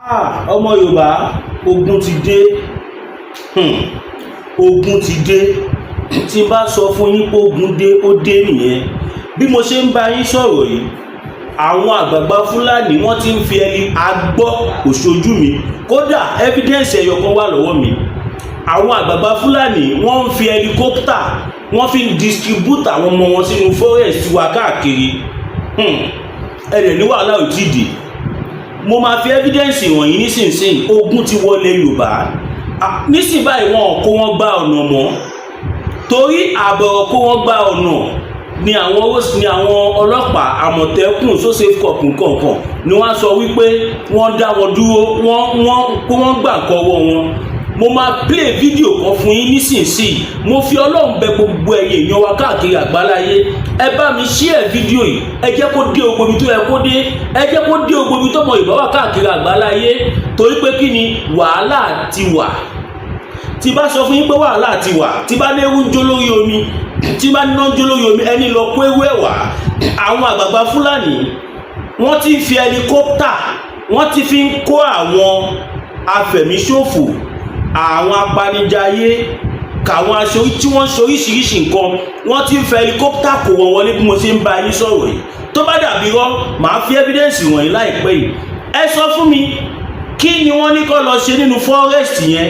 ọmọ Yorùbá, ogun ti dé. Ogun ti dé. Tí n bá sọ fún yín pé ogun dé, ó dé nìyẹn. Bí mo ṣe ń bá yín sọ̀rọ̀ yìí, àwọn àgbààgbà Fúlàní wọ́n ti ń fi ẹni agbọ́ òṣojú mi, kódà evidence ẹyọ kan wà lọ́wọ́ mi. Àwọn àgbààgbà Fúlàní wọ́n ń fi helicopter, wọ́n fi ń distribute àwọn ọmọ wọn sínú forest wa káàkiri. Ẹ̀rẹ̀ ní wàhálà ò tí dé. Mo máa fi evidence wọ̀nyí nísinsìnyí. Ogun ti wọlé Yorùbá. Nísìnyí báyìí wọn kó wọn gba ọ̀nà mọ́, torí àbọ̀rọ̀ kó wọn gba ọ̀nà ni àwọn ọlọ́pàá Àmọ̀tẹ́kùn social corp nǹkan ni wọ́n sọ wípé wọ́n dá wọn dúró, wọ́n gbà kọ́wọ́ wọn. Mo máa play fídíò kan fún yín nísinsìnyí. Mo fi Ọlọ́run bẹ̀ gbogbo ẹ̀yin èèyàn wa káàkiri àgbáláyé, ẹ bá mi share fídíò yìí, ẹ jẹ́ kó dé gbogbo ibi tó yẹ kó dé, ẹ jẹ́ kó dé gbogbo ibi tó mọ Yorùbá wà káàkiri àgbáláyé, torí pé kí ni wàhálà ti wà. Tí bá sọ fún yín pé wàhálà ti wà, tí bá ní ewu ń jó lórí omi, tí bá ní iná ń jó lórí omi, ẹni lọ kó ewu ẹ̀ wá. Àwọn àgbààgbà Fúlàní wọ́n ti fi helicopter, wọ́n ti fi ń kó àwọn afẹ̀míṣòfò, àwọn apanijayé, kàwọn aṣọ tí wọ́n ń ṣoríṣiríṣi nǹkan, wọ́n ti ń fẹ́ helicopter kó wọn wọlé bí mo ṣe ń bá yín sọ̀rọ̀ yìí. Tó bá dàbí rọ́, màá fi evidence wọ̀nyí láìpẹ́ yìí. Ẹ sọ fún mi, kí ni wọ́n ní kó lọ ṣe nínú forest yẹn?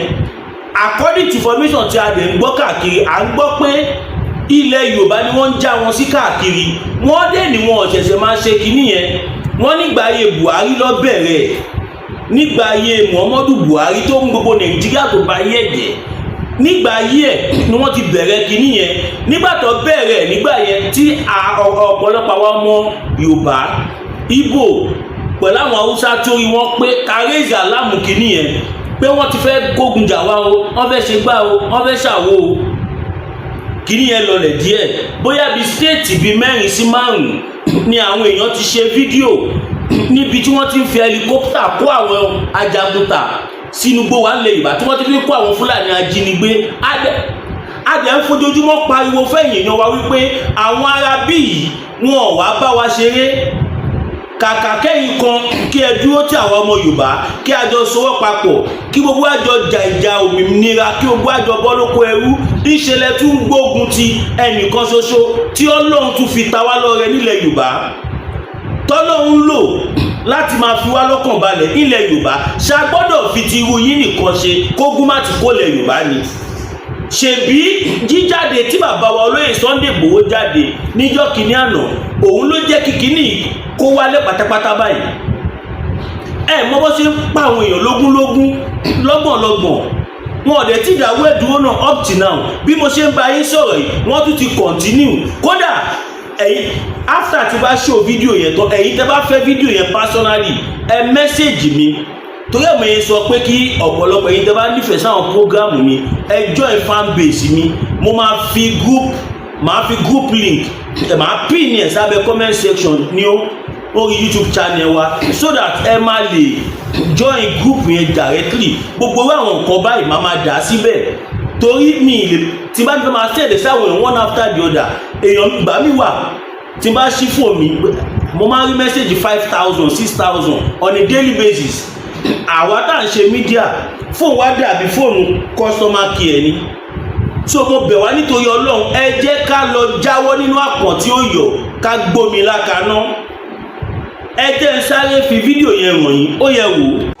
According to information tí a dẹ̀ ń gbọ́ káàkiri, à ń gbọ́ pé ilẹ̀ Yorùbá ni wọ́n ń já wọn sí káàkiri. Wọ́n dẹ̀ ní wọn ọ̀ṣẹ̀ṣẹ̀ máa ṣe kinní yẹn. Wọ́n nígbà ayé Buhari ló bẹ̀rẹ̀, nígbà ayé Muhammadu Buhari tó ń gbogbo Nàìjíríà tó bá yẹ̀ jẹ́, nígbà ayé ẹ̀ ni wọ́n ti bẹ̀rẹ̀ kinní yẹn. Nígbà tó bẹ̀rẹ̀ nígbà yẹn tí ọ̀pọ̀lọpọ̀ àwọn ọmọ Yorùbá, Ìgbò pẹ̀lú àwọn Haúsá tó rí wọn pé kárẹ́sì aláàmù kinní yẹn, pé wọ́n ti fẹ́ gbógun jà wá o, wọ́n fẹ́ ṣe gbá o, wọ́n fẹ́ ṣàwo o. Kinní yẹn lọlẹ̀ díẹ̀, bóyá bí stéètì bíi 4 sí 5 ni àwọn èèyàn ti ṣe fídíò níbi tí wọ́n ti ń fi helicopter kó àwọn ajagunta sínú gbó wa lè Yorùbá, tí wọ́n ti fi kó àwọn Fúlàní ajínigbé. Adẹ̀ ń fojoojúmọ́ pariwo fẹ́yìn èèyàn wa wípé àwọn ará bí yìí wọn ò wá bá wa ṣeré. Kàkà kẹ́yìn kan kí ẹ dúró tí àwọn ọmọ Yorùbá, kí a jọ sowọ́ papọ̀, kí gbogbo àjọ jà ìjà òmìnira, kí gbogbo àjọ bọ́ lóko ẹrú. Ìṣẹ̀lẹ̀ tún gbógun ti ẹnìkan ṣoṣo tí Ọlọ́run tún fi ta wá lọ́rẹ nílẹ̀ Yorùbá, tọ́lọ́run lò láti máa fi wá lọ́kàn balẹ̀ nílẹ̀ Yorùbá. Ṣá gbọ́dọ̀ fi ti irú yín nìkan ṣe kógun má ti kó lẹ̀ Yorùbá ni? Ṣèbí jíjáde tí bàbá wa olóyè Sunday Igboho jáde níjọ́ kìíní àná, òun ló jẹ́ kí kíní kó wálé pátápátá báyìí. Ẹ mọ̀ bó ṣe ń pa àwọn èèyàn lógúnlógún, lọ́gbọ̀nlọ́gbọ̀n. Wọn ò dẹ̀ tí ìdáwó ẹ̀dúró náà up till now. Bí mo ṣe ń bá yín sọ̀rọ̀ yìí, wọ́n tún ti continue. Kódà ẹ̀yin after tí bá show fídíò yẹn tán, ẹ̀yin tẹ́ bá fẹ́ fídíò yẹn personally, ẹ message mi. Torí ẹ̀mọ̀ yẹn sọ pé kí ọ̀pọ̀lọpọ̀ ẹ̀yin tẹ́ bá nífẹ̀ẹ́ sáwọn program mi, ẹ join fan base mi. Mo máa fi group link, màá pin yẹn sábẹ́ comment section ní orí YouTube channel wa, so that ẹ máa lè join group yẹn directly. Gbogbo àwọn nǹkan báyìí máa dà síbẹ̀, torí mi tí bá ti fẹ́ máa tẹ̀lé sáwọn èèyàn one after the other. Èèyàn gbà mí wà tí bá ṣí fóònù mi, mo máa rí message 5,000 6,000 on a daily basis. Àwa tá à ń ṣe mídíà, fóònù wa dàbí fóònù customer care ni. So mo bẹ̀ wá nítorí Ọlọ́run, ẹ jẹ́ ká lọ jáwọ́ nínú àpọ̀n tí ó yọ, ká gbómi lákaná. Ẹ jẹ́ ń sáré fi fídíò yẹn wọ̀nyí, ó yẹ wò.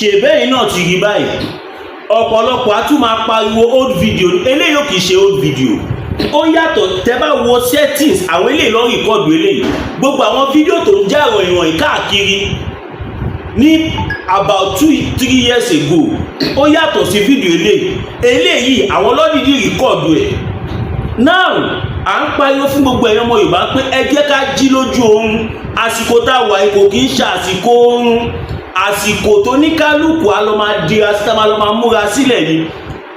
ṣèbẹ́yìn náà ti rí báyìí ọ̀pọ̀lọpọ̀ á tún máa pariwo old video eléyìí ò kì í ṣe old video ó yàtọ̀ tẹ́ bá wo settings àwọn eléyìí lọ́ rìkọ́dù eléyìí gbogbo àwọn fídíò tó ń já ìròyìn káàkiri ní about 2-3 years ago ó yàtọ̀ sí fídíò eléyìí àwọn lọ́dìdí rìkọ́dù ẹ̀ now à ń pariwo fún gbogbo ẹ̀yàn ọmọ Yorùbá pé ẹ jẹ́ ká jí lójú oorun àsìkò tá a wà kò kì í ṣe àsìkò oorun àsìkò tó ní kálukú á lọ máa dira síta máa lọ máa múra sílẹ̀ ni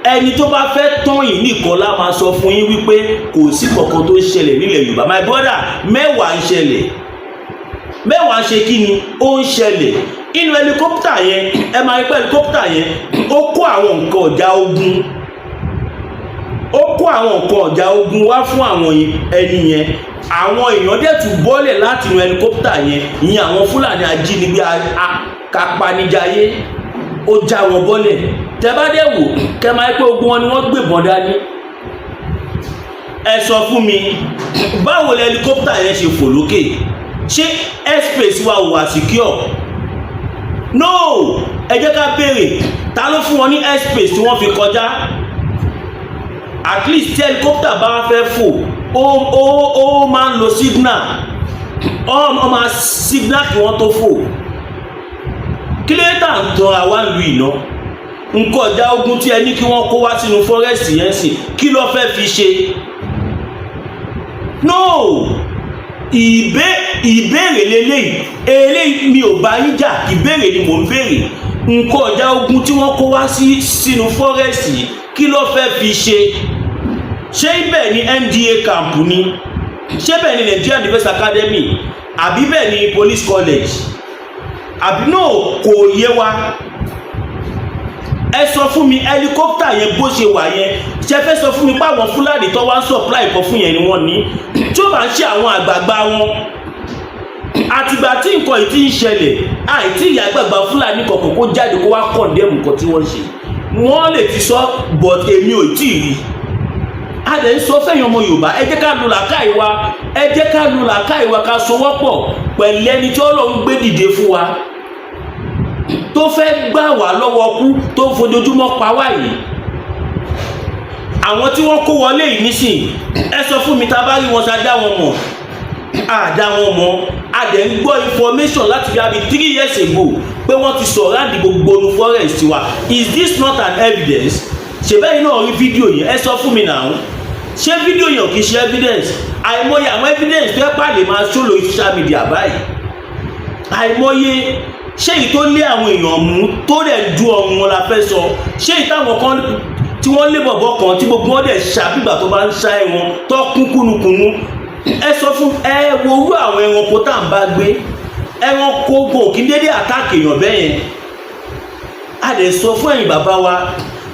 ẹni tó bá fẹ́ tán yìí nìkan lá máa sọ fún yín wípé kò sí kankan tó ń ṣẹlẹ̀ nílẹ̀ Yorùbá my brother mẹ́wàá ń ṣẹlẹ̀ mẹ́wàá ṣe kí ni ó ń ṣẹlẹ̀ inú helicopter yẹn ẹ máa rí pé helicopter yẹn ó kó àwọn nǹkan ọ̀já ogun wá fún àwọn ẹni yẹn àwọn èèyàn dẹ̀ tún bọ́lẹ̀ láti inú helicopter yẹn ìyẹn àwọn Fúlàní ajínigbé apanijayé ó já wọn bọ́lẹ̀ tẹ́ bá dẹ̀ wò kẹ́ máa rí pé ogun wọn ni wọ́n gbébọn dání ẹ sọ fún mi báwo lẹ helicopter yẹn ṣe fò lókè ṣé airspace wa wà secure no ẹ jẹ́ ká béèrè ta ló fún wọn ní airspace tí wọ́n fi kọjá at least tí helicopter bá fẹ́ fò ó máa ń lo signal ó máa signal kí wọ́n tó fò kí ló tà ń tọrọ àwa ìlú ìná nǹkan ọ̀já ogun tí ẹ ní kí wọ́n kó wá sínú forest yẹn sì kí ló fẹ́ fi ṣe no ìbéèrè eléyìí mi ò bá yín jà ìbéèrè ni mò ń béèrè nǹkan ọ̀já ogun tí wọ́n kó wá sínú forest yìí kí ló fẹ́ fi ṣe ṣé ibẹ̀ ni NDA camp ni ṣé bẹ́ẹ̀ ni Nigeria Defence Academy àbí bẹ́ẹ̀ ni police college àbí no kò yé wa ẹ sọ fún mi helicopter yẹn bó ṣe wà yẹn ṣe fẹ́ sọ fún mi pé àwọn Fúlàní tó wá ń supply ìkọ́ fún yẹn ni wọ́n ní tí ó bá ń ṣe àwọn àgbààgbà wọn àtìgbà tí nǹkan yìí ti ń ṣẹlẹ̀ àìtí ìyá àgbààgbà Fúlàní kọ̀ọ̀kan kó jáde kó wá condemn nǹkan tí wọ́n ṣe wọ́n lè ti sọ but èmi ò tí ì rí a lè ń sọ fẹ́yìn ọmọ Yorùbá ẹ jẹ́ ká lu làákàyè wa ẹ jẹ́ ká lu làákàyè wa ká sowọ́pọ̀ pẹ̀lú ẹni tí Ọlọ́run gbé dìde fún wa tó fẹ́ gbà wá lọ́wọ́ kú tó fojoojúmọ́ pa wá yìí àwọn tí wọ́n kó wọlé yìí nísìn ẹ sọ fún mi tá a bá rí wọn ṣá dá wọn mọ̀ àdá wọn mọ̀ a dẹ̀ ń gbọ́ information láti bí abi 3 years ago pé wọ́n ti sọ̀rọ̀ àdì gbogbo nu forest wa is this not an evidence ṣèbẹ́yìn náà rí fídíò yẹn ẹ sọ fún mi náà ṣé fídíò yẹn kì í ṣe evidence àìmọye àwọn evidence tó ẹ pàdé máa ṣó lórí social media báyìí àìmọye ṣé èyí tó lé àwọn èèyàn mú tó dẹ̀ du ọ̀run wọn la fẹ́ sọ ṣé èyí táwọn kan tí wọ́n lé bọ̀bọ̀ kan tí gbogbo wọn dẹ̀ ṣàbígbà tó bá ń ṣá ẹ̀wọ̀n tó kún kúnnukùnú ẹ sọ fún ẹ wo orú àwọn ẹranko tá à ń bá gbé ẹranko gbò kí dédé àtàkì èèyàn bẹ́ẹ̀ yẹn a lè sọ fún ẹ̀yin bàbá wa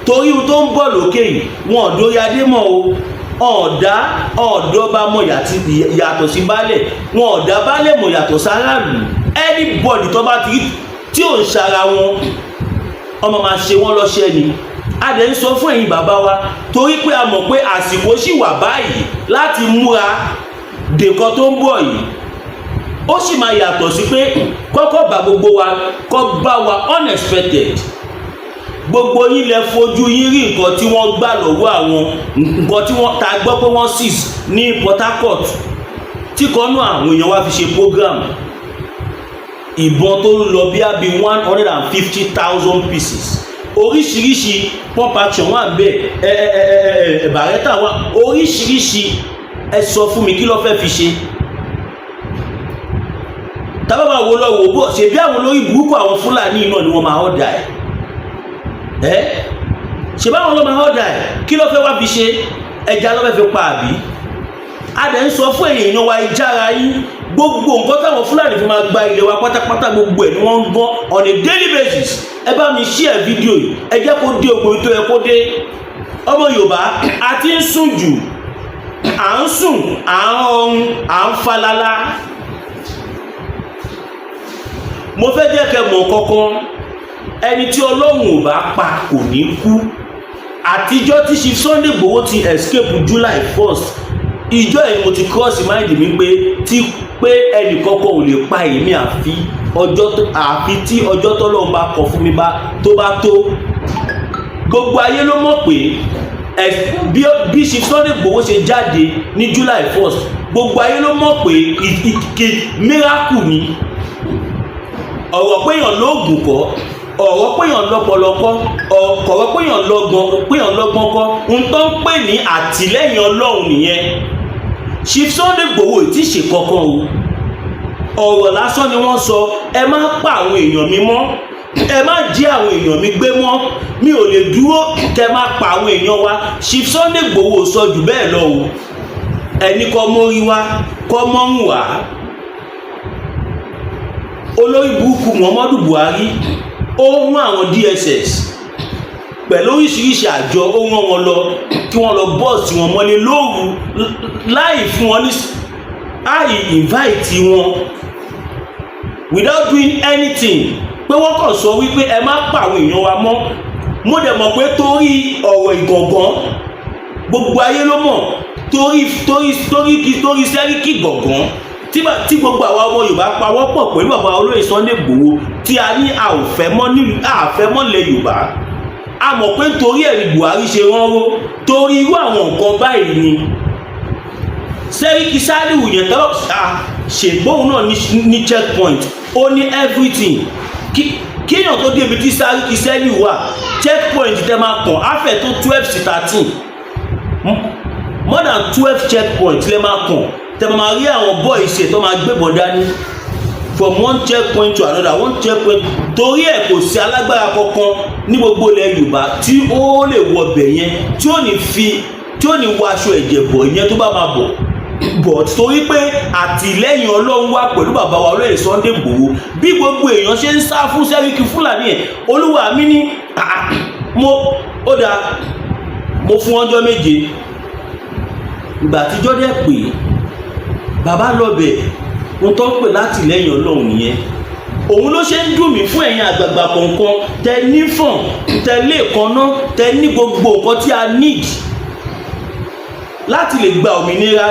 torí ohun tó ń bọ̀ lókè yìí wọn ò dórí adé mọ́ o ọ̀dọ́ba mọ̀ yàtọ̀ sí baálẹ̀ wọn ọ̀dá baálẹ̀ mọ̀ yàtọ̀ sáráàlú anybody tó bá ti tí ò ń ṣara wọn ọmọ máa ṣe wọ́n lọ́ṣẹ́ ni a dẹ̀ ń sọ fún ẹ̀yin bàbá wa torí pé a mọ̀ pé àsìkò ṣì wà báyìí láti múra dèkọ́ tó ń bọ̀ yìí ó sì máa yàtọ̀ sí pé kọ́kọ́ bá gbogbo wa kọ́ bá wa unexpected gbogbo yín lẹ fojú yín rí nǹkan tí wọ́n gbà lọ́wọ́ àwọn nǹkan tí wọ́n ta gbọ́ pé wọ́n seize ní Port Harcourt tí kan náà àwọn èèyàn wá fi ṣe program ìbọn tó ń lọ bí àbí 150,000 pieces oríṣiríṣi pump action wà ń bẹ bàrẹ́tà wà oríṣiríṣi ẹ sọ fún mi kí ló fẹ́ fi ṣe tábàbà wo lọ wò bó ṣe bí àwọn olórí burúkú àwọn Fúlàní náà ni wọ́n máa ọ̀dà ẹ̀ ṣe báwọn ló máa ọ̀dà ẹ̀ kí ló fẹ́ wá fi ṣe ẹja ló fẹ́ fi pa àbí a dẹ̀ ń sọ fún èèyàn wa ìjára yín gbogbo nǹkan táwọn Fúlàní fi máa gba ilé wa pátápátá gbogbo ẹ̀ ni wọ́n ń gbọ́ on a daily basis ẹ bá mi share fídíò yìí ẹ jẹ́ kó dé ògbó tó yẹ kó dé ọmọ Yorùbá a ti ń sùn jù à ń sùn à ń ọrùn à ń falala mo fẹ́ jẹ́ kẹ́ mọ̀ kankan, ẹni tí Ọlọ́run ò bá pa kò ní kú. Àtijọ́ tí Chief Sunday Igboho ti escape July 1st, ìjọ yìí mo ti cross mind mi pé ẹnì kankan ò lè pa èmi àfi tí ọjọ́ tọ́lọ́run bá kọ fún mi tó bá tó. Gbogbo ayé ló mọ̀ pé bí Chief Sunday Igboho ṣe jáde ní July 1st, gbogbo ayé ló mọ̀ pé miracle ni. Ọ̀rọ̀ péyàn lóògùn kọ́, ọ̀rọ̀ péyàn lọ́pọ̀lọpọ̀, ọ̀rọ̀ péyàn lọ́gbọ́n kọ́, ń tó ń pè ní àtìlẹ́yìn Ọlọ́run nìyẹn. Chief Sunday Igboho tí ṣe kankan o, ọ̀rọ̀ lásán ni wọ́n sọ. Ẹ má pa àwọn èèyàn mi mọ́, ẹ má jí àwọn èèyàn mi gbé mọ́, mi ò lè dúró kẹ má pa àwọn èèyàn wa. Chief Sunday Igboho sọ jù bẹ́ẹ̀ lọ o, ẹni kọ́ mórí wá kọ́ mọ́rùn wá. Olórí burúkú Muhammadu Buhari ó rán àwọn DSS pẹ̀lú oríṣiríṣi àjọ, ó rán wọn lọ kí wọ́n lọ bọ́ọ̀sì wọn mọ́lé lóru láì fún wọn ní àì invite wọn without doing anything, pé wọ́n kàn sọ wípé ẹ má pa àwọn èèyàn wa mọ́. Mo dẹ̀ mọ̀ pé torí ọ̀rọ̀ ìgàngán, gbogbo ayé ló mọ̀, torí sẹ́ríkì gàngán tí gbogbo àwa ọmọ Yorùbá pawọ́pọ̀ pẹ̀lú bàbá olóyè Sunday Igboho tí a ní àfẹ́mọ́lẹ̀ Yorùbá. A mọ̀ pé torí ẹ̀rí Buhari ṣe ránró, torí irú àwọn nǹkan báyìí ni. Sẹ́ríkì Sálíù yẹn tọ́lọ̀ ṣègbóhùn náà ní checkpoint, ó ní everything. Kíyàn tó débi tí Sẹ́ríkì Sálíù wà, checkpoint tẹ́ máa kàn áfẹ̀ tó 12 sí 13, more than 12 checkpoint lẹ́ máa kàn. Tẹ́ máa rí àwọn boys ṣe tó máa gbébọn dání from one checkpoint to another, one checkpoint. Torí ẹ̀ kò sí alágbára kankan ní gbogbo ilẹ̀ Yorùbá tí ó lè wọ bẹ̀ yẹn, tí ó ní wọ aṣọ ẹ̀jẹ̀ bọ̀ yẹn tó bá máa bọ̀. But torí pé àtìlẹ́yìn Ọlọ́run wà pẹ̀lú bàbá wa olóyè Sunday Igboho, bí gbogbo èèyàn ṣe ń sá fún sẹ́ríkì Fúlàní ẹ̀, Olúwa mi ní mo fún ọjọ́ méje. Ìgbà tíjọ́ dẹ̀ pé bàbá lọ́bẹ̀, wọ́n tó ń pè láti lẹ́yìn Ọlọ́run nìyẹn. Òun ló ṣe ń dùn mí fún ẹ̀yin àgbààgbà kọ̀ọ̀kan tẹ nífọ̀n, tẹ lé kaná, tẹ ní gbogbo nǹkan tí a need láti lè gba òmìnira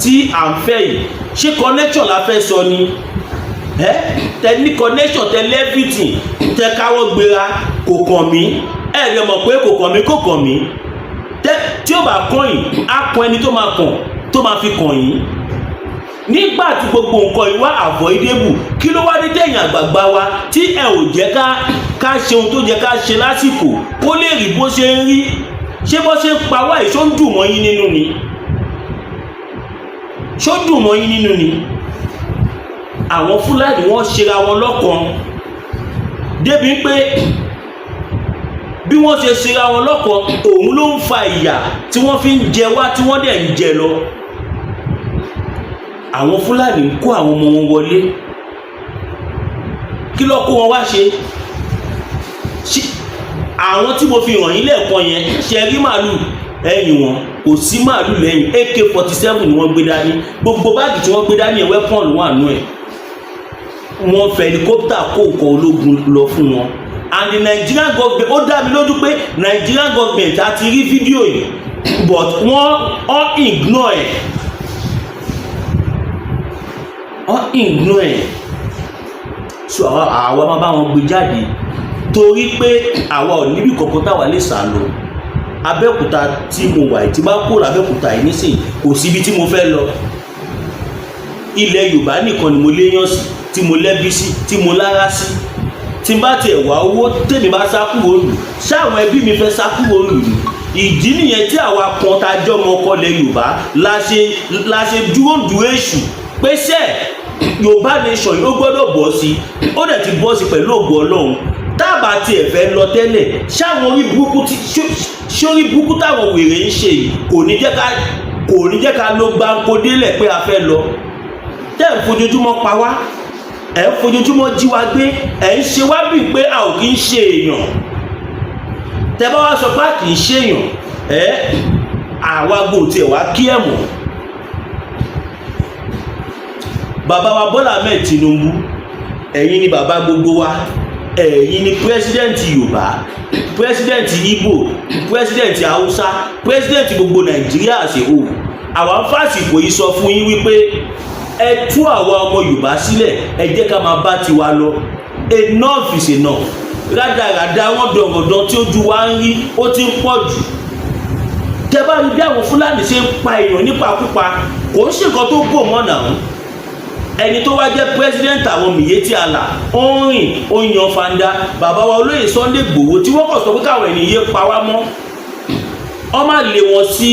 tí à ń fẹ́ yìí. Ṣé connection la fẹ́ sọ ni? Tẹ ní connection, tẹ lẹ́fìtì, tẹ káwọ́ gbéra, kò kàn mí. Ẹ̀rẹ̀ mọ̀ pé kò kàn mí. Tí ó bá kàn yín, á kan ẹni tó máa kàn, tó máa fi kàn yín. Nígbà tí gbogbo nǹkan ìwà avoidable, kí ló wá dé tẹ̀yìn àgbààgbà wa tí ẹ ò jẹ́ ká ṣe ohun tó jẹ́ ká ṣe lásìkò kó lè rí bó ṣe ń rí? Ṣé bó ṣe ń pa wá yìí, ṣó ń dùn mọ́ yín nínú ni? Ṣó dùn mọ́ yín nínú ni? Àwọn Fúlàní wọ́n ṣera wọn lọ́kan débi pé bí wọ́n ṣe ṣera wọn lọ́kan, òun ló ń fa ìyà tí wọ́n fi ń jẹ wá, tí wọ́n dẹ̀ ń jẹ lọ. Àwọn Fúlàní ń kó àwọn ọmọ wọn wọlé, kí ló kó wọn wá ṣe? Àwọn tí mo fi hàn yín lẹ́ẹ̀kan yẹn, ṣe rí màálù ẹ̀yìn wọn, kò sí màálù lẹ́yìn. AK-47 ni wọ́n gbé dání, gbogbo báàgì tí wọ́n gbé dání ẹ̀ weapon ló wà nú ẹ̀. Wọ́n fẹ́ helicopter kó nǹkan ológun lọ fún wọn. And the Nigerian government, ó dá mi lójú pé Nigerian government á ti rí fídíò yìí, but wọ́n ignore ẹ̀. So àwa máa bá wọn gbé jáde torí pé àwa ò níbi kankan táwa lè sá lọ. Abẹ́òkúta tí mo wà tí bá kúrò Abẹ́òkúta yìí nísìnyí, kò síbi tí mo fẹ́ lọ. Ilẹ̀ Yorùbá nìkan ni mo léyàn sí, tí mo lẹ́bí sí, tí mo lára sí. Tí n bá tiẹ̀ wá owó tèmi bá sá kúrò lù, ṣáwọn ẹbí mi fẹ́ sá kúrò lù ni? Ìdí nìyẹn tí àwa kan tá jọ́ ọmọ ọkọ ilẹ̀ Yorùbá la ṣe dúró èṣù pé Yorùbá nation yìí ó gbọ́dọ̀ bọ́ sí, ó dẹ̀ ti bọ́ sí pẹ̀lú ògo Ọlọ́run. Tábà tiẹ̀ fẹ́ lọ tẹ́lẹ̀, ṣáwọn orí burúkú táwọn wèrè ń ṣe yìí kò ní jẹ́ ká ló gbáǹkó délẹ̀ pé a fẹ́ lọ. Tẹ́ ń fojoojúmọ́ pa wá, ẹ̀ ń fojoojúmọ́ jí wa gbé, ẹ̀ ń ṣe wá bíi pé a ò kí ń ṣe èèyàn. Tẹ́ bá wá sọ pé a kì í ṣe èèyàn, àwa gbò tiẹ̀ wá kí ẹ̀ mọ̀. Bàbá wa Bọ́lá Ahmed Tinubu, ẹ̀yin ni bàbá gbogbo wa, ẹ̀yin ni president Yorùbá, president Igbo, president Hausa, president gbogbo Nàìjíríà àṣehò. Àwa ń fàsìkò yìí sọ fún yín wípé ẹ tú àwa ọmọ Yorùbá sílẹ̀, ẹ jẹ́ ká máa bá tiwa lọ. Enough is enough. Rádaràda wọn dọ̀gọ̀dọ̀ tí ojú wa ń rí ó ti ń pọ̀ jù. Tẹ́ bá rí bí àwọn Fúlàní ṣe ń pa èèyàn nípakúpa, kò ń ṣe nǹkan tó gò mọ́ náà. Ẹni tó wá jẹ́ president àwọn Miyetti Allah ó ń rìn ó ń yan fanda. Bàbá wa olóyè Sunday Igboho tí wọ́n kàn sọ pé káwọn ènìyàn pa wá mọ́, ọ má lé wọn sí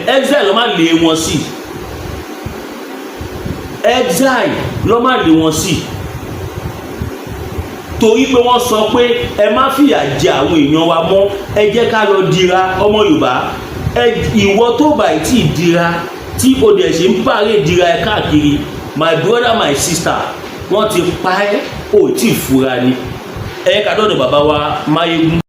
exile, ọ má lé wọn sí exile, lọ má lé wọn sí, torí pé wọ́n sọ pé ẹ má fìyà jẹ àwọn èèyàn wa mọ́, ẹ jẹ́ ká lọ dira. Ọmọ Yorùbá, ìwọ tó bá ti dira tí o dẹ̀ ṣe ń pààrẹ̀ dira ẹ káàkiri, my brother my sister, wọ́n ti pa ẹ́ ò tí ì fura ni. Ẹ ká dọ́dọ̀ bàbá wa Máyégún.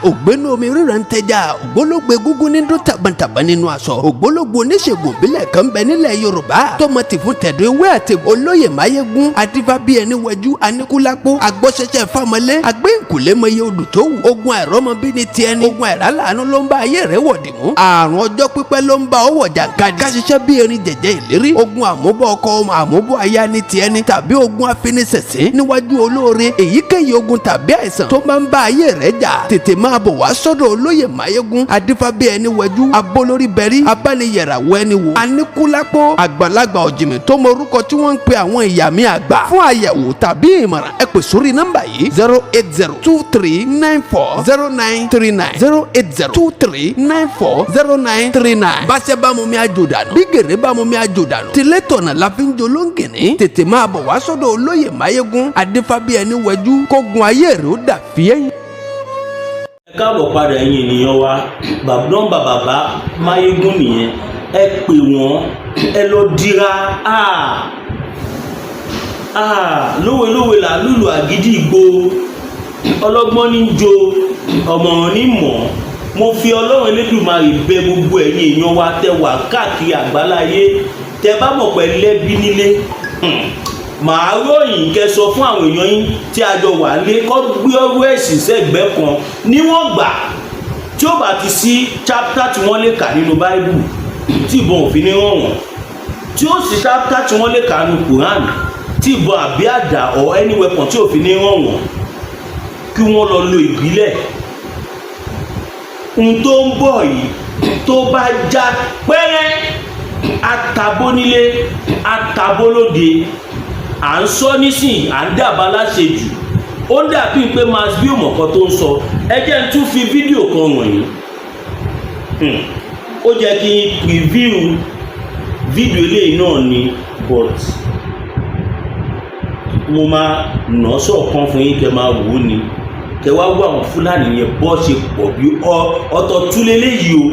Ògbénu omi ríran tẹja ògbólógbé gúngún ní dún tàbàntàbà nínú aṣọ. Ògbólógbò oníṣègùn ìbílẹ̀ kan bẹ nílẹ̀ Yorùbá tọmọ tì fún tẹ̀dọ̀ ewé àti olóyè Máyégún adífá bí ẹni wẹjú aníkúlápó agbọ́sẹsẹ fámọlé agbẹ́ǹkùlé mọye odò tó wù. Ogun àìrọ́mọbí ni ti ẹni, ogun àìrálàánú ló ń bá ayé rẹ̀ wọ̀dì mú. Àrùn ọjọ́ pípẹ́ ló ń bá ọwọ́ jàǹkadì. Káṣiṣẹ́ bí erin jẹ̀jẹ̀ ìlérí. Ogun àmúbọ̀ ọkọ àmúbọ̀ aya ni ti ẹni tàbí ogun afinisẹ̀sìn níwájú olóore. Èyíkéyìí ogun tàbí àìsàn tó máa ń bá ayé rẹ̀ jà tètè máa bọ̀ wá sọ́dọ̀ olóyè Máyégún adífábí ẹni wẹjú abolórí bẹ̀rí abániyẹ̀ràwọ̀ ẹni wò aníkúlápó àgbàlagbà ọ̀jìmì tó mọ orúkọ tí wọ́n ń pe àwọn ìyá mi àgbà. Fún àyẹ̀wò tàbí ìmọ̀ràn ẹ pè sórí nọ́mbà yìí 08023940939 08023940939. Báṣẹ́ bá mú mi àjò dànù bí gèrè bá mú mi àjò dànù tilé tọ̀nà la fi ń jolóńgìní. Tètè máa bọ̀ wá sọ́dọ̀ olóyè Máyégún adífábí ẹni wẹjú kógun ayé rẹ̀ ó dà fíẹ́yìn. Ẹ káàbọ̀ padà ẹ̀yin ènìyàn wa, nọ́mbà bàbá Máyégún nìyẹn. Ẹ pè wọ́n, ẹ lọ dira. Lówelówe là lùlù àgídí ìgbò, ọlọ́gbọ́n ní jo, ọ̀mọ̀ràn ní mọ̀. Mo fi Ọlọ́run Elédùmarè bẹ gbogbo ẹ̀yin èèyàn wa tẹ́ wà káàkiri àgbáláyé, tẹ́ bá mọ̀ pé lẹ́bí nílé, màá ròyìn kẹ́ sọ fún àwọn èèyàn yín tí a jọ wà lé kọ́ gbé ọwọ́ ẹ̀sìn sẹ́gbẹ́ kan níwọ̀n gbà tí ó bá ti sí chapter tí wọ́n lè kà nínú Bible tí ìbọn òfin ní ràn wọ́n, tí ó sì chapter tí wọ́n lè kà nínú Quran tí ìbọn àbí àdá or any weapon tí òfin ní ràn wọ́n, kí wọ́n lọ lo ìbílẹ̀. Ohun tó ń bọ̀ yìí tó bá já pẹ́rẹ́, àtàbó nílé àtàbó lóde. À ń sọ nísìn, à ń dàbá láṣẹ jù. Ó dàbí pé mass bí òmọ̀kan tó ń sọ. Ẹ jẹ́ n tún fi fídíò kan wọ̀nyí. Ó jẹ́ kí n preview fídíò eléyìí náà ni, but mo máa nà sọ̀kan fún yín kẹ́ máa wò ó ni. Kẹ́ wá wá àwọn Fúlàní yẹn bọ́ ṣe pọ̀ bí ọ̀tọ̀ túlé léyìí o,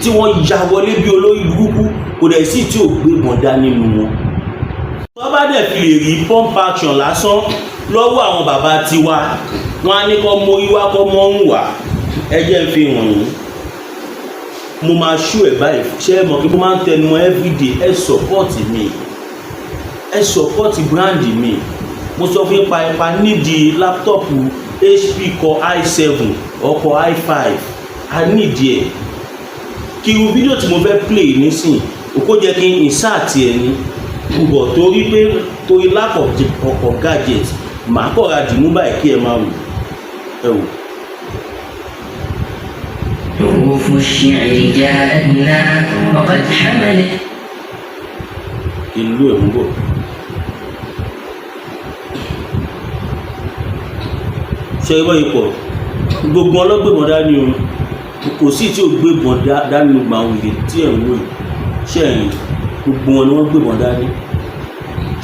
tí wọ́n ya wọlé bí olórí burúkú, kò dẹ̀ sí tí ò gbé bọ̀n dá nínú wọn. Wọ́n bá dẹ̀ fi lè rí pump action lásán lọ́wọ́ àwọn bàbá tiwa, wọ́n á ní kọ́ mọ ìwá kọ́ mọ́ ń wà. Ẹ jẹ́ n fi hàn yín. Mo máa ṣú ẹ̀ báyìí, ṣé ẹ mọ̀ kí mo máa ń tẹnu mọ́ everyday. Ẹ support mi, ẹ support brand mi. Mo sọ fún ipa nídìí láptọ̀pù HP Core i7 ọkọ̀ i5, a nídìí ẹ̀. Kí irú fídíò tí mo fẹ́ play nísìn, kó jẹ́ kí n insert ẹ̀ ní. Bọ̀ torí lack of gadget, màá kọ̀ ra dìmú báyìí kí ẹ máa wò. Ẹ wò. حروف الشعر جاءتنا وقد حملت. Ìlú ẹ̀ ń bọ̀. Ṣé ìwọ ipò gbogbo ọlọ́gbẹ̀mọ̀ dání o, kò sí tí ò gbẹ̀mọ̀ dání gbà wòye tí ẹ̀ ń wò yìí. Ṣé ẹ̀yìn gbogbo wọn ni wọ́n gbẹ̀mọ̀ dání?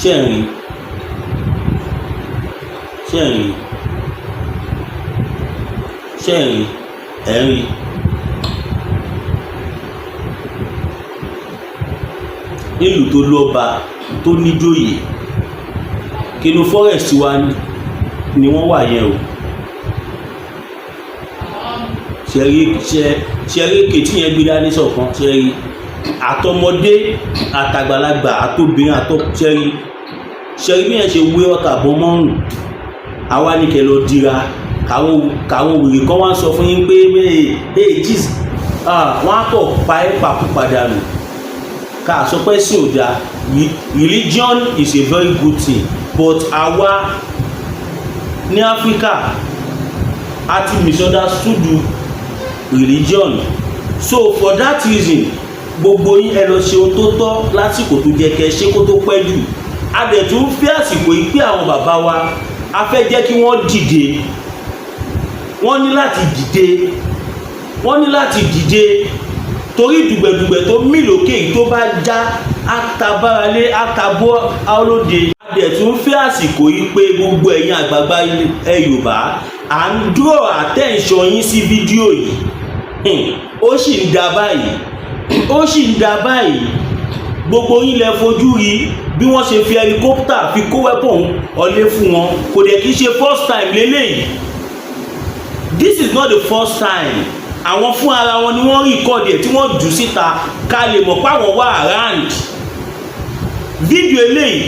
Ṣé ẹ̀yìn ẹ̀rí nílùú tó lọ́ba tó níjòyè, kínú forest wa ni wọ́n wà yẹn o. ṣẹ́rí kètí yẹn gbé dání sọ̀kan, ṣẹ́rí àtọmọdé àtàgbàlagbà àtobìnrin ṣẹ́rí ṣẹ́rí bí yẹn ṣe wé ọ̀tà bọ́ mọ́rùn àwa ní kẹ́ lọ dira káwọn wèrè kan wá sọ fún yín pé jeez wọ́n á pọ̀ pa ẹ́ pàkú padà nù ká sọ pé sí ò dáa. Religion is a very good thing but àwa ní Áfíríkà a ti misunderstood religion so for that reason gbogbo yín ẹ lọ ṣe ohun tó tọ́ lásìkò tó jẹ́ kẹ́ ṣe kó tó pẹ́ jù. A dẹ̀ tún fẹ́ àsìkò yìí pé àwọn bàbá wa a fẹ́ jẹ́ kí wọ́n dìde, wọ́n ní láti dìde torí dùgbẹ̀dùgbẹ̀ tó mì lókè yìí tó bá já àtàbáralé àtàbọ̀ àlóde. A dẹ̀ tún fẹ́ àsìkò yìí pé gbogbo ẹ̀yin àgbààgbà Yorùbá à ń draw attention yín sí fídíò yìí ó sì ń da báyìí gbogbo yín lẹ fojú rí bí wọ́n ṣe fi helicopter fi kó weapon ọlé fún wọn kò dẹ̀ kí ṣe first time lélẹ́yìí. This is not the first time. Àwọn fún ara wọn ni wọ́n record ẹ̀ tí wọ́n jù síta ká lè mọ̀ pé àwọn wà around. Fídíò eléyìí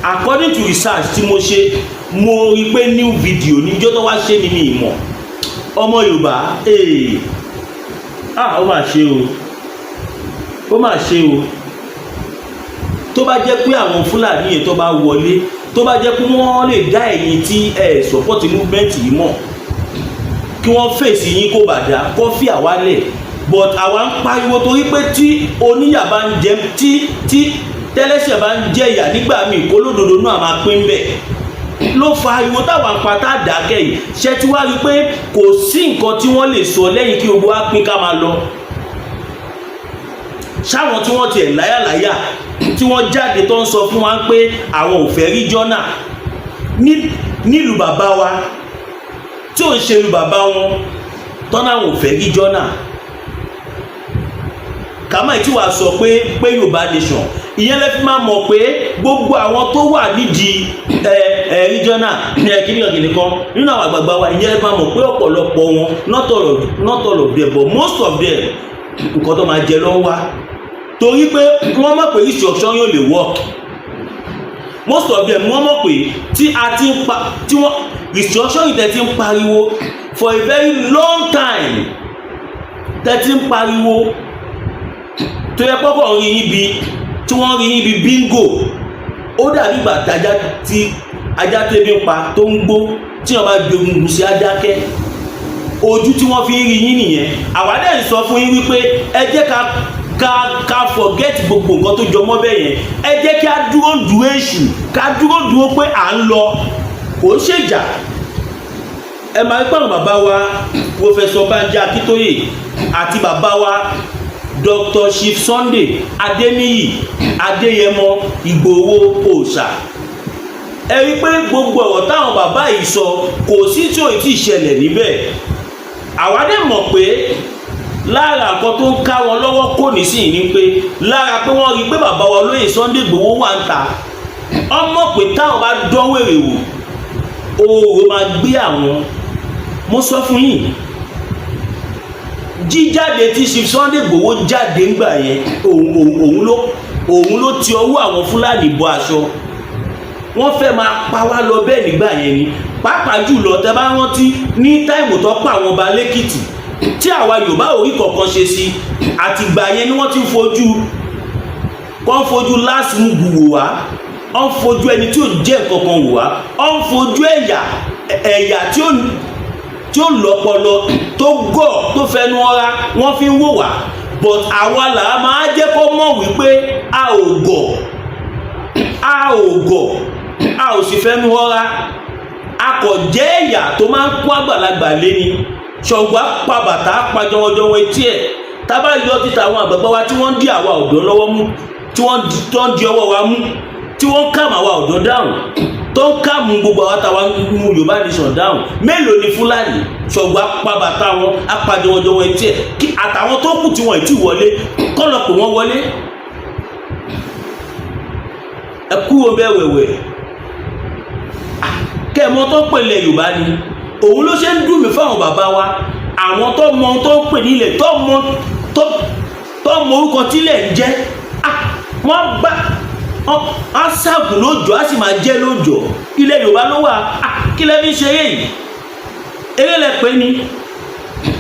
according to research tí mo ṣe mo rí pé new video ní ìjọ́ tó wá ṣe ní ìmọ̀ ọmọ Yorùbá ó mà ṣe o tó bá jẹ́ pé àwọn Fúlàní yẹn tó bá wọlé tó bá jẹ́ pé wọ́n lè dá ẹ̀yin tí support movement yìí mọ̀ kí wọ́n fèsì yín kó bàdá kó fi àwálẹ̀ but àwa ń pariwo torí pé tí oníyà bá ń jẹ tí tẹ́lẹ́sẹ̀ bá ń jẹ ìyà nígbà míì kó lódodo náà máa pín bẹ́ẹ̀ ló fa ariwo táwọn apáta dákẹ́ yìí ṣe tí wá rí pé kò sí nǹkan tí wọ́n lè sọ lẹ́yìn kí gbogbo wa pín ká máa lọ. Ṣáwọn tí wọ́n tiẹ̀ láyàláyà tí wọ́n jáde tó ń sọ fún wa pé àwọn ò fẹ́ rí jọ́nà nílùú bàbá wa tí ò ń ṣe ìlú bàbá wọn tọ́nà àwọn ò fẹ́ rí jọ́nà. Kàmáì tí wàá sọ pé Yorùbá nation ìyẹn lè fi máa mọ̀ pé gbogbo àwọn tó wà nídìí regional kìnìkan nínú àwọn àgbààgbà wa ìyẹn lè máa mọ̀ pé ọ̀pọ̀lọpọ̀ wọn not all of them but most of them nǹkan tó máa jẹ lọ́wọ́ wa torí pé wọ́n mọ̀ pé instruction yóò lè work. Most of them wọ́n mọ̀ pé tí wọ́n instruction yìí tẹ̀ ti ń pariwo for a very long time tẹ̀ ti ń pariwo tó yẹ pọ́pọ̀ rí níbi tí wọ́n rí níbi bingo ó dàbí ìgbà tí ajá tẹ́bí ń pa tó ń gbó tí wọ́n bá gbógun sí adákẹ́ ojú tí wọ́n fi ń rí yín nìyẹn. Àwa dẹ̀ ń sọ fún yín wípé ẹ jẹ́ ká forget gbogbo nǹkan tó jọ mọ́ bẹ́ẹ̀ yẹn ẹ jẹ́ kí a dúró èṣù ká dúró pé à ń lọ kò ń ṣèjà. Ẹ máa ń pàrọ̀ bàbá wa Professor Banji Akíntóyè àti bàbá wa Dr. Chief Sunday Adeniyi Adeyemo Igboho Òòṣà. Ẹ rí pé gbogbo ọ̀rọ̀ táwọn bàbá yìí sọ kò sí tí ò tí ì ṣẹlẹ̀ níbẹ̀. Àwa dẹ̀ mọ̀ pé lára nǹkan tó ń ká wọn lọ́wọ́ kò ní sí ní pé lára pé wọ́n rí pé bàbá wa olóyè Sunday Igboho wà ń ta ọmọ pé táwọn bá dán wèrè wò oòrùn máa gbé àwọn. Mo sọ fún yín jíjáde tí Chief Sunday Igboho jáde ńgbà yẹn òun ló ti ọwọ́ àwọn Fúlàní bọ aṣọ. Wọ́n fẹ́ máa pa wá lọ bẹ́ẹ̀ nígbà yẹn ni pàápàá jùlọ tẹ́ bá rántí ní táìmù tó pa àwọn ọba lẹ́kìtì tí àwa Yorùbá orí kọ̀ọ̀kan ṣe sí àtìgbà yẹn ni wọ́n ti fojú last mugu wò wá wọ́n fojú ẹni tí ò jẹ́ kankan wò wá wọ́n fojú ẹ̀yà tí ó lọ́pọlọ tó gọ̀ tó fẹnu ọra wọ́n fi ń wò wá but àwa là máa jẹ́ kó mọ̀ wípé a ò gọ̀ a ò sì fẹnu ọra a kò jẹ́ ẹ̀yà tó máa ń kó àgbàlagbà lé ni ṣọ̀gbọ́n pa bàtà pa jọwọ́jọwọ́ etí ẹ̀ tábà yọ títa àwọn àgbàgbà wa tí wọ́n ń dí àwa ọ̀dọ́ lọ́wọ́ mú tí wọ́n ń di ọwọ́ wa mú tí wọ́n ń kàmù àwa ọ̀dọ́ dáhùn tó ń kàmù gbogbo àwa táwa mú Yorùbá nation dáhùn mélòó ni Fúlàní ṣọ̀gbọ́n pa bàtà wọn apá jọwọ́jọwọ́ etí ẹ̀ kí àtàwọn tó kù tí wọ́n ti wọlé kọ́ lọ pé wọ́n wọlé ẹ kúrò bẹ́ẹ̀ wẹ̀wẹ̀ kẹ́ẹ̀mọ́ tó pèlè Yorùbá ni òun ló ṣe ń dùn mí fáwọn bàbá wa àwọn tó mọ tó ń pè nílẹ̀ tó mọ orúkọ tílẹ̀ ń jẹ́ á ṣàgùn lóòjọ́ á sì máa jẹ́ lóòjọ́. Ilẹ̀ Yorùbá ló wà. Kí lẹ fi ṣe yìí? Eré lẹ pé ni.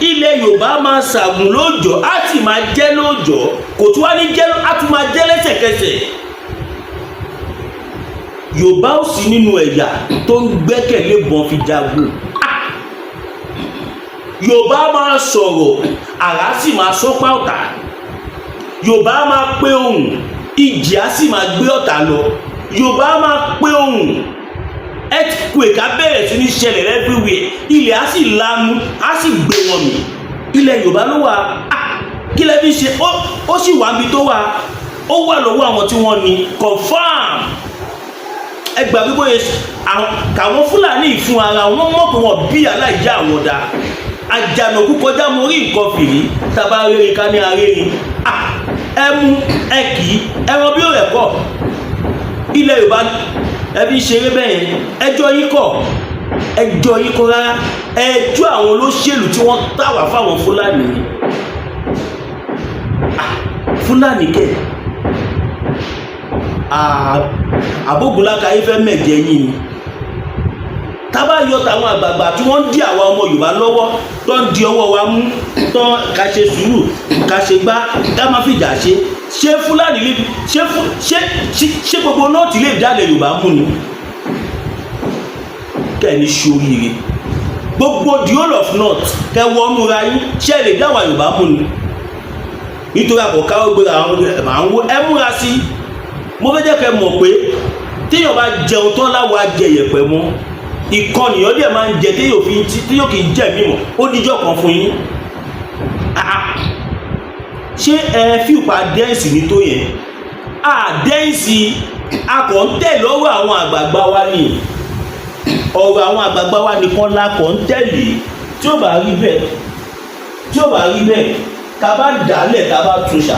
Ilẹ̀ Yorùbá máa ṣàgùn lóòjọ́ á sì máa jẹ́ lóòjọ́, kò tún wá ní jẹ́, á tún máa jẹ́ lẹ́sẹ̀kẹsẹ̀. Yorùbá ò sí nínú ẹ̀yà tó ń gbẹ́kẹ̀lé bọn fi jagun. Yorùbá máa sọ̀rọ̀, àrá sì máa sọ́pá ọ̀tá. Yorùbá máa pé ohùn, ìjì á sì máa gbé ọ̀tá lọ. Yorùbá máa pé ohùn, earthquake á bẹ̀rẹ̀ sí ní ṣẹlẹ̀ everywhere. Ilẹ̀ á sì lanu, á sì gbé wọn mì. Ilẹ̀ Yorùbá ló wà. Kí lẹ fi ṣe? Ó sì wà níbi tó wà. Ó wà lọ́wọ́ àwọn tí wọ́n ní confam. Ẹgbà gbígbó yẹn kàwọn Fúlàní fún ara wọn mọ̀ pé wọ́n bí aláìjá àwọn dá. Àjànàkú kọjá mo rí nǹkan fìrí, tàbá rere ká ní arérin. Ẹmu ẹkì ẹran bí ó rẹ̀ kọ́. Ilẹ̀ Yorùbá ẹbí ṣeré bẹ́ẹ̀ yẹn, ẹjọ́ yín kọ́ rárá. Ẹjọ́ àwọn olóṣèlú tí wọ́n tàwà fáwọn Fúlàní. Fúlàní kẹ̀ àbógunláka yìí fẹ́ mẹ̀jẹ̀ yín ni. Tábà yọ tàwọn àgbààgbà tí wọ́n ń dí àwa ọmọ Yorùbá lọ́wọ́, tó ń di ọwọ́ wa mú, tó ká ṣe sùúrù, ká ṣe gbá, ká má fìjà ṣe Fúlàní lè ṣe gbogbo nọ́ọ̀tì lè dálẹ̀ Yorùbá mú ni. Kẹ́ni ṣoríire gbogbo the whole of north kẹwọ́nú ra yín ṣe lè dáwà Yorùbá mú ni. Nítorí àkọ́kọ́ ó gbéra àwọn ẹ múra sí. Mo fẹ́ jẹ́ kẹ́ mọ̀ pé téèyàn bá jẹun tán láwọ̀ ajẹyẹ̀pẹ̀ mọ́, ìkànnìyàn dẹ̀ máa ń jẹ téèyàn kì í jẹ mímọ́. Ó díjọ́ kan fún yín. Ṣé ẹ fíìpá dẹ́ǹsì ní tó yẹn? Dẹ́ǹsì akọ̀ ń tẹ̀ lọ́wọ́ àwọn àgbààgbà wa ni. Ọ̀rọ̀ àwọn àgbààgbà wa nìkan lakọ̀ ń tẹ̀lé. Tí ó bá rí bẹ́ẹ̀ tá bá dálẹ̀ tá bá tún ṣà.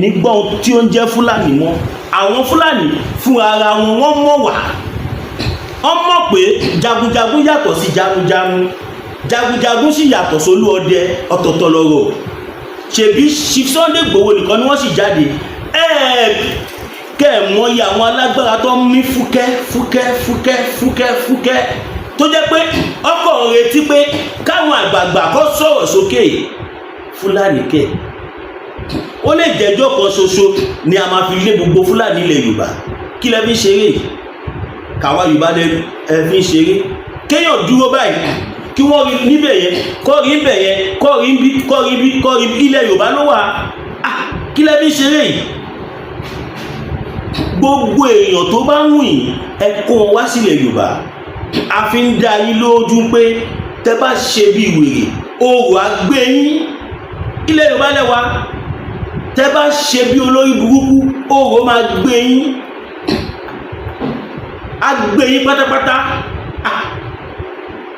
Nígbọ́n tí ó ń jẹ́ Fúlàní wọn. Àwọn Fúlàní fún ara wọn wọ́n mọ̀ wá. Wọ́n mọ̀ pé jagunjagun yàtọ̀ sí jagunjagun. Jagunjagun sì yàtọ̀ sólú ọdẹ, ọ̀tọ̀ọ̀tọ̀ lọ́rọ̀. Ṣèbí Chief Sunday Igboho nìkan ni wọ́n sì jáde. Kẹ́ ẹ̀ mọ̀ iye àwọn alágbára tó ń mí fúkẹ́ tó jẹ́ pé ọkọ̀ retí pé káwọn àgbààgbà kó sọ̀rọ̀ sókè. Fúlàní kẹ̀ ó lè jẹ́jọ́ kan ṣoṣo ni a máa fi lé gbogbo Fúlàní ilẹ̀ Yorùbá. Kí lẹ fi ṣeré? Káwa Yorùbá lẹ fi ṣeré. Kéèyàn dúró báyìí kí wọ́n rí níbẹ̀ yẹn, kọ́ rí níbẹ̀ yẹn, kọ́ rí bí ilẹ̀ Yorùbá ló wà. Kí lẹ fi ṣeré yìí? Gbogbo èèyàn tó bá ń wìn ẹ kó wọn wá sílẹ̀ Yorùbá. A fi ń dá yín lójú pé tẹ́ bá ṣe bí wèrè oòrùn á gbé yín. Ilẹ̀ Yorùbá lẹ́wà. Tẹ́ bá ṣe bí olórí burúkú oòrùn máa gbé yín. Á gbé yín pátápátá.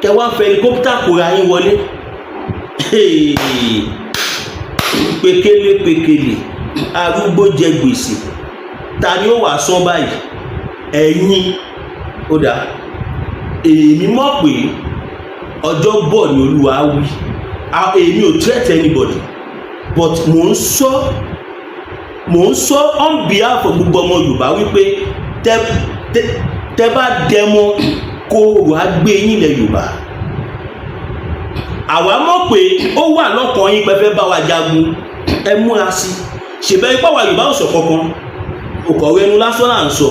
Kẹ́ wá fẹ́ helicopter kóra yín wọlé. Pékélé arúgbó jẹ gbèsè. Ta ni ó wà sán báyìí? Ẹ̀yin. Ó dáa. Èmi mọ̀ pé ọjọ́ bọ̀ ni Olúwa wí. Èmi ò threat anybody, but mò ń sọ on behalf of gbogbo ọmọ Yorùbá wípé tẹ́ bá dẹmọ kó wà gbé yín ilẹ̀ Yorùbá. Àwa mọ̀ pé ó wà lọ́kàn yín pẹ́fẹ́ bá wa jagun. Ẹ múra sí. Ṣèbẹ́ ipá wa Yorùbá ò sọ kankan. Òkọ̀wé ẹnu lásán là ń sọ.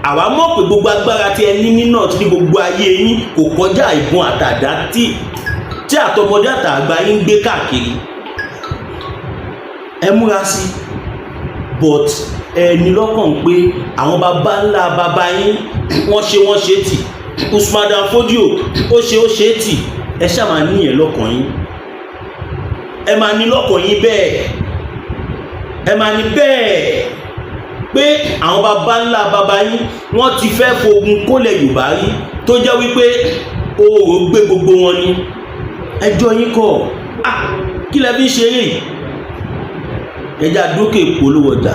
Àwa mọ̀ pé gbogbo agbára tí ẹ ní náà ti ní gbogbo ayé yín kò kọjá ìbọn àtàdá tí àtọmọdé àtàgbà yín gbé káàkiri. Ẹ múra sí. But ẹni lọ́kàn pé àwọn baba ńlá baba yín wọ́n ṣe tì. Usman Dan Fodio ó ṣe tì. Ẹ ṣáà máa níyẹn lọ́kàn yín. Ẹ máa ní lọ́kàn yín bẹ́ẹ̀. Ẹ máa ní bẹ́ẹ̀ pé àwọn baba ńlá baba yín wọ́n ti fẹ́ fogun kólẹ̀ Yorùbá rí tó jẹ́ wípé oòrùn gbé gbogbo wọn ni. Ẹjọ́ yín kọ́. Kí lẹ fi ń ṣeré? Ẹja dókè polówó ọjà.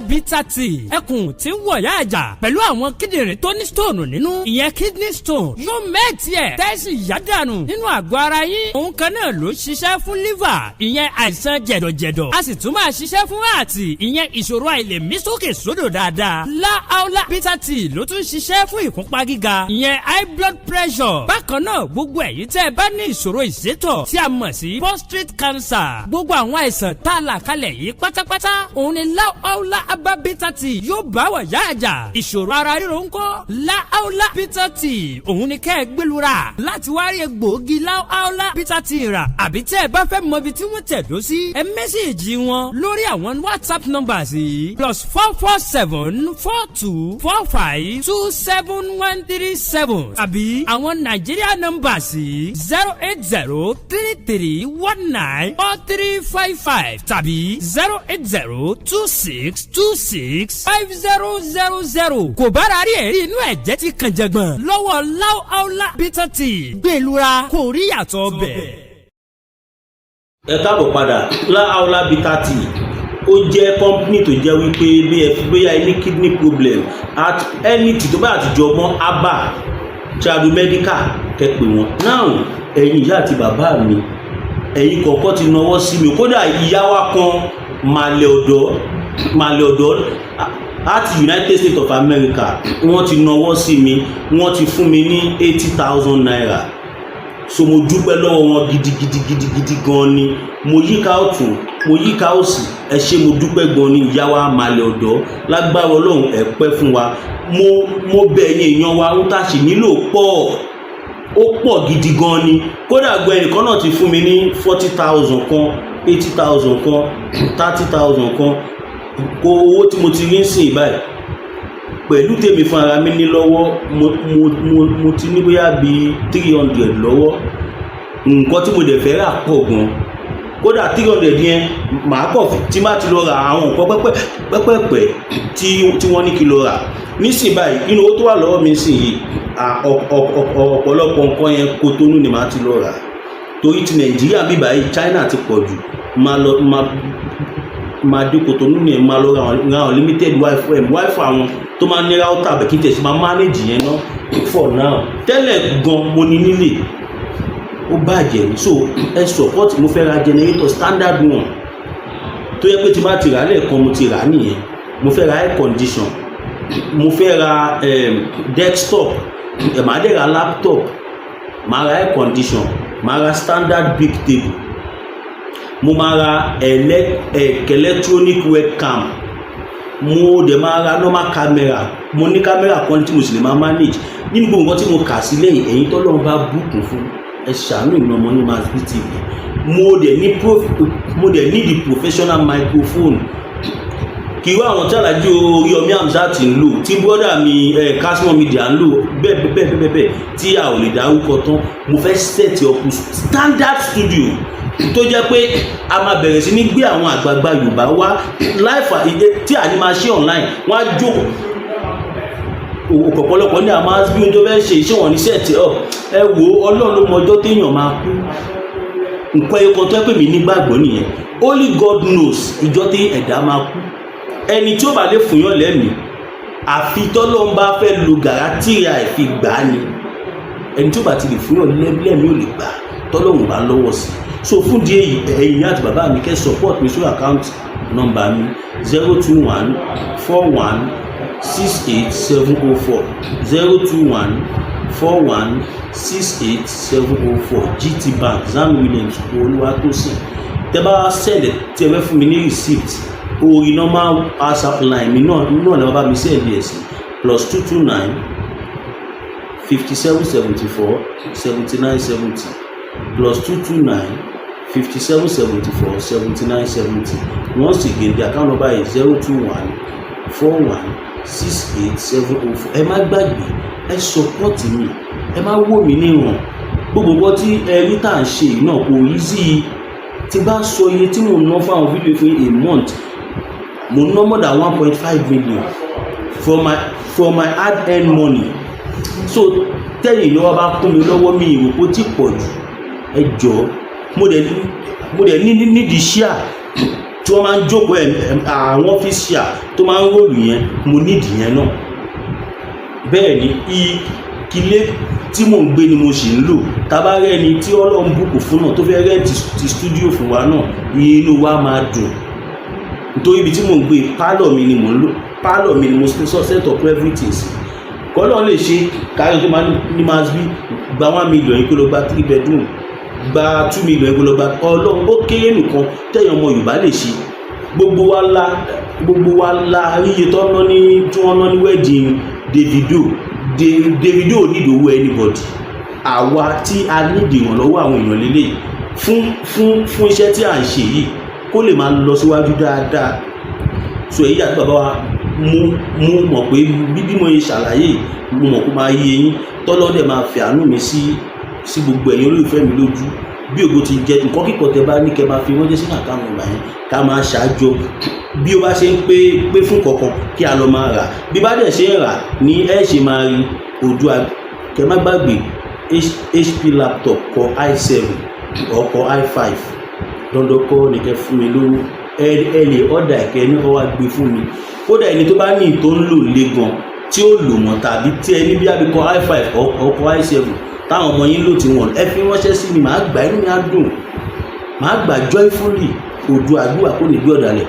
bitter tea ẹkùn tí ń wọ̀yá àjà pẹ̀lú àwọn kíndìnrín tó ní stone nínú ìyẹn kidney stone yóò mẹ́ẹ̀tì ẹ̀ tẹ́sí yádànù nínú àgọ́ ara yín òun kan náà ló ṣiṣẹ́ fún liver ìyẹn àìsàn jẹ̀dọ̀jẹ̀dọ̀ a sì tún máa ṣiṣẹ́ fún ààtì ìyẹn ìṣòro àìlèmí sókè sódò dáadáa láàólà bitter tea ló tún ṣiṣẹ́ fún ìfúnpá gíga ìyẹn high blood pressure bákan náà gbogbo ẹ̀yin tẹ́ ẹ bá ní ìṣòro ìsétọ̀ tí a mọ̀ sí prostate cancer gbogbo àwọn àìsàn tá a là kalẹ̀ yìí pátápátá òun ni láàólà Agba bitter tea yóò bá wà yá àjà ìṣòro ara ríro ńkọ́ láàólà bitter tea òun ni kẹ́ ẹ gbẹlura láti wá rí egbòogi láàólà bitter tea rà àbí tẹ́ ẹ bá fẹ́ mọ ibi tí wọ́n tẹ̀dó sí ẹ mẹ́sẹ̀gì wọn lórí àwọn WhatsApp numbers yìí +447-4245-27137 àbí àwọn Nigeria numbers yìí 08033194355 tàbí 08026265000 kò bára rí ẹ̀rí inú ẹ̀jẹ̀ ti kàn jẹ̀gbọ̀n lọ́wọ́ láàólà bitter tea gbẹlura kò rí yàtọ̀ bẹ̀. ẹ káàbọ̀ padà láàólà bitter tea ó jẹ́ company tó jẹ́ wípé bí ẹ fi bóyá ẹ ní kidney problem at anything tó bá àtijọ́ mọ́ Agba Tradu Medical kẹ́pẹ́ wọn now ẹ̀yin ìyá àti bàbá mi ẹ̀yin kọ̀ọ̀kan ti náwó sí mi kódà ìyá wa kan màlẹ̀ ọ̀dọ́ láti United States of America wọ́n ti náwó sí mi wọ́n ti fún mi ní 80,000 naira so mo dúpẹ́ lọ́wọ́ wọn gidigidi gan ni mo yíká ọ̀tún mo yíká òsì ẹ ṣé mo dúpẹ́ gan ni ìyá wa màlẹ̀ ọ̀dọ́ lágbára Ọlọ́run ẹ pẹ́ fún wa mo bẹ̀ ẹ̀yin èèyàn wa ń tà sí nílò pọ̀ ó pọ̀ gidi gan ni kódà gbọ́ ẹnìkan náà ti fún mi ní 40,000 kan 80,000 kan 30,000 kan kó owó tí mo ti rí ń sìn báyìí pẹ̀lú tèmi fún ara mi ní lọ́wọ́ mo ti ní bóyá bí 300 lọ́wọ́ nǹkan tí mo dẹ̀ fẹ́ rà pọ̀ gan kódà 300 yẹn màá kọ̀ tí má ti lọ ra àwọn nǹkan pẹ́pẹ́pẹ́ tí wọ́n ní kí lọ rà nísìn báyìí inú owó tó wà lọ́wọ́ mi sìn yìí ọ̀pọ̀lọpọ̀ nǹkan yẹn Kotonu ni màá ti lọ rà torí ti Nàìjíríà bí báyìí China ti pọ̀ jù máa dé Kotonu ní ẹ̀ máa lọ ra unlimited wifi àwọn tó máa ní router bẹ̀ kí n tẹ̀sí máa manage yẹn náà for now tẹ́lẹ̀ gan mo ní nílé ó bàjẹ́ so ẹ support mo fẹ́ ra generator standard one tó yẹ pé tí bá ti rà lẹ́ẹ̀kan mo ti rà nìyẹn mo fẹ́ ra air condition mo fẹ́ ra desktop màá dẹ̀ ra laptop màá ra air condition màá ra standard big table mo máa ra electronic webcam mo dẹ̀ máa ra normal camera mo ní camera kan tí mo sì lè máa manage nínú gbogbo nǹkan tí mo kà sílẹ̀ yìí ẹ̀yin tọ́lọ́run bá bùkún fún ẹ ṣàánú ìná ọmọ ní Mass TV mo dẹ̀ ní the professional microphone kì í wá àwọn tí alájú Yomi Hamzat ń lò tí brọ́dà mi Kasmo Media ń lò bẹ́ẹ̀ tí a ò lè dárúkọ tán mo fẹ́ set up standard studio tó jẹ́ pé a máa bẹ̀rẹ̀ sí ní gbé àwọn àgbààgbà Yorùbá wá live tí a ní máa ṣe online wọ́n á jókòó ọ̀pọ̀lọpọ̀ ní a máa bí ohun tó fẹ́ ṣe iṣẹ́ wọn ní set up ẹ wo Ọlọ́run ló mọ ọjọ́ téèyàn máa kú nǹkan ẹyọkan tó ẹ pè mí nígbàgbọ́ nìyẹn only God knows ìjọ tí ẹ̀dá máa kú ẹni tí ó bá lè fún yàn lẹ́mìí àfi tọ́lọ́run bá fẹ́ lo gàrátìrì àìfi gbà á ni ẹni tí ó bá ti lè fún yàn lẹ́mìí ò lè gbà tọ́lọ́run bá lọ́wọ́ sí so fún díẹ̀ ẹ̀yin àti bàbá mi kẹ́ support mi sórí account number mi 02141687040 02141687040 GT Bank Zam Williams Olúwatósìn tẹ́ bá sẹ́ẹ̀dẹ̀ tí ẹ fẹ́ fún mi ní receipt orí normal WhatsApp line mi náà ni wọ́n bá mi sẹ́ẹ̀dì ẹ̀ sí +229 5774 7970 +229 5774 7970 once again the account number is 02141687040 ẹ má gbàgbé ẹ support mi ẹ má wò mí níran gbogbo nǹkan tí ẹ rí tá à ń ṣe náà kò easy tí bá sọ iye tí mo ná fún àwọn fídíò fún a month mo ná more than 1.5 million for my hard-earned money so tẹ́yìn lọ́wọ́ bá kún mi lọ́wọ́ mi ìwòpó tí pọ̀ jù ẹ jọ̀ọ́ mo dẹ̀ nídìí share tí wọ́n máa ń jókòó àwọn ọ́fíṣíà tó máa ń rólù yẹn mo nídìí yẹn náà. Bẹ́ẹ̀ ni ilé tí mò ń gbé ni mo sì ń lò. Tabarẹ́ ni tí Ọlọ́run bùkún fún náà tó fẹ́ rẹ́ǹtì ti stúdíò fún wa náà, inú wa máa dùn. Nítorí ibi tí mò ń gbé pálọ̀ mi ni mò ń lò, pálọ̀ mi ni mo sọ set up everything sí. Kọ́lọ́run lè ṣe káyọ̀ tó máa ní máa bí gba 1 million yìí kó lọ gba 3 bedroom, gba 2 million yìí kó lọ gba Ọlọ́run ó kéré nìkan tẹ̀yàn ọmọ Yorùbá lè ṣe. Gbogbo wa la iye tí wọ́n ná ní wedding Davido ò need owó anybody. Àwa tí a need ìrànlọ́wọ́ àwọn èèyàn lélẹ̀ fún iṣẹ́ tí à ń ṣe yìí kó lè máa lọ síwájú dáadáa. So èyí àti bàbá wa mú mọ̀ pé bí mo ṣe ṣàlàyé mo mọ̀ kó máa yé yín, tọ́lọ́dẹ̀ máa fi àánú mi sí gbogbo ẹ̀yin olólùfẹ́ mi lójú. Bí ògo ti jẹ́ nǹkan kíkọ́ tẹ bá ní kẹ máa fi wọ́n jẹ́ sínú àkáǹtì nọ́mbà yẹn ká máa ṣáájọ bí ó bá ṣe ń pé fún kankan kí a lọ máa rà. Bí bá dẹ̀ ṣe ń rà ní ẹ ṣe máa rí Oòduà. Kẹ má gbàgbé HP laptop kọ i7 ọkọ̀ i5 dandan kọ́ ní kẹ fún mi lówó. Ẹ lè ọ̀dà ẹ̀kẹ́ ní ọwọ́ gbé fún mi. Kódà ẹni tó bá ní tó ń lò lé gan tí ó lò mọ̀ tàbí tí ẹni bí abikọ i5 ọkọ̀ i7 táwọn ọmọ yín lò tí wọ́n ẹ fi ránṣẹ́ sí mi, màá gbà inú mi á dùn, màá gbà joyfully. Oòduà àdúrà kò ní gbé ọ̀dàlẹ̀.